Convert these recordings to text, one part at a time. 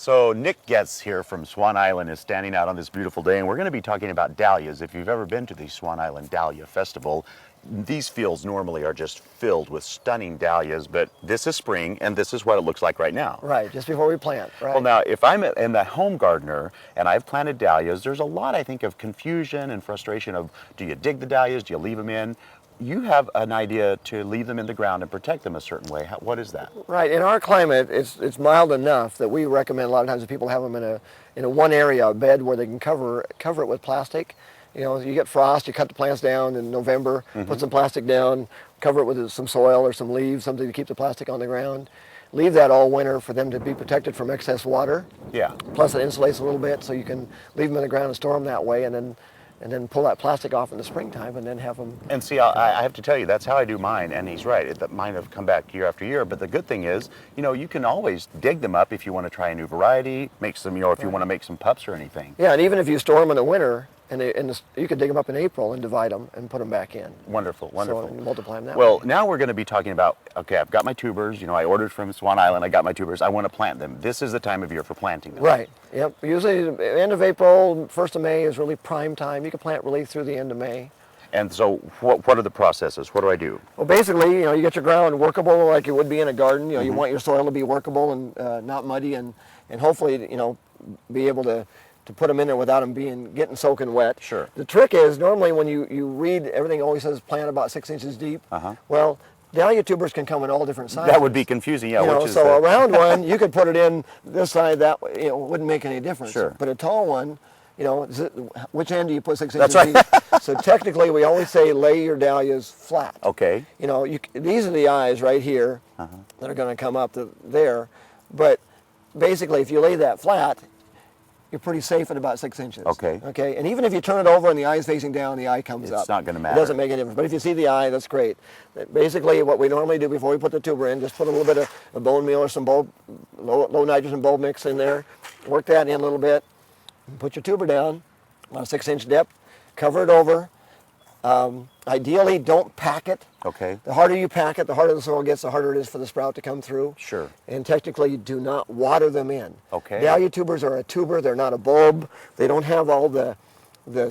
So Nick Getz here from Swan Island is standing out on this beautiful day, and we're going to be talking about dahlias. If you've ever been to the Swan Island Dahlia Festival, these fields normally are just filled with stunning dahlias, but this is spring, and this is what it looks like right now. Right, just before we plant, right. Well, now, if I'm in the home gardener and I've planted dahlias, there's a lot, I think, of confusion and frustration of, do you dig the dahlias, do you leave them in? You have an idea to leave them in the ground and protect them a certain way. What is that? Right, in our climate, it's mild enough that we recommend a lot of times that people have them in a one area, a bed where they can cover it with plastic. You know, you get frost, you cut the plants down in November, put some plastic down, cover it with some soil or some leaves, something to keep the plastic on the ground. Leave that all winter for them to be protected from excess water. Yeah. Plus it insulates a little bit, so you can leave them in the ground and store them that way, and then pull that plastic off in the springtime and then have them. And see, I have to tell you, that's how I do mine, and he's right. Mine have come back year after year, but the good thing is, you know, you can always dig them up if you want to try a new variety, make some, you know, if you want to make some pups or anything. Yeah, and even if you store them in the winter, you could dig them up in April and divide them and put them back in. Wonderful, wonderful. So multiply them that way. Well, way. Now we're going to be talking about, okay, I've got my tubers, you know, I ordered from Swan Island, I got my tubers, I want to plant them. This is the time of year for planting them. Right, yep. Usually end of April, 1st of May is really prime time. You can plant really through the end of May. And so what are the processes? What do I do? Well, basically, you know, you get your ground workable like it would be in a garden. You know, you want your soil to be workable and not muddy, and hopefully, you know, be able to put them in there without them getting soaking wet. Sure. The trick is, normally when you read, everything always says plant about 6 inches deep. Well, dahlia tubers can come in all different sizes. That would be confusing, yeah. You know, so a round one, you could put it in this side, that way, you know, it wouldn't make any difference. Sure. But a tall one, you know, which end do you put 6 That's inches right. deep? So technically, we always say lay your dahlias flat. Okay. You know, these are the eyes right here that are going to come up to there. But basically, if you lay that flat, you're pretty safe at about 6 inches. Okay. Okay. And even if you turn it over and the eye's facing down, the eye comes up. It's not going to matter. It doesn't make any difference. But if you see the eye, that's great. Basically, what we normally do before we put the tuber in, just put a little bit of bone meal or some low nitrogen bulb mix in there. Work that in a little bit. Put your tuber down, about a 6 inch depth. Cover it over. Ideally, don't pack it. Okay. The harder you pack it, the harder the soil gets, the harder it is for the sprout to come through. Sure. And technically, do not water them in. Okay. Dahlia tubers are a tuber. They're not a bulb. They don't have all the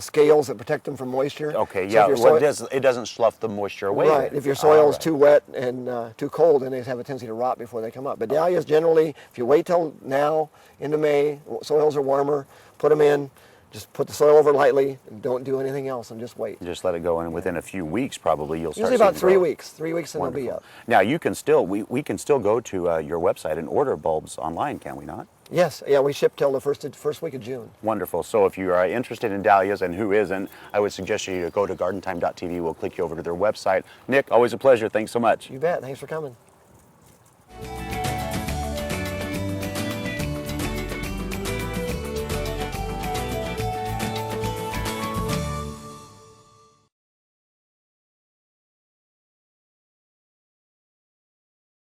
scales that protect them from moisture. Okay, so yeah, it doesn't slough the moisture away. Right. If your soil is too wet and too cold, then they have a tendency to rot before they come up. But dahlias generally, if you wait till now, into May, soils are warmer, put them in. Just put the soil over lightly and don't do anything else and just wait. Just let it go, and within a few weeks probably you'll start Usually about 3 growth. weeks. 3 weeks and Wonderful. they'll be up. Now you can still, we can still go to your website and order bulbs online, can we not? Yes, yeah, we ship till the first week of June. Wonderful. So if you are interested in dahlias, and who isn't, I would suggest you to go to gardentime.tv. We'll click you over to their website. Nick, always a pleasure. Thanks so much. You bet. Thanks for coming.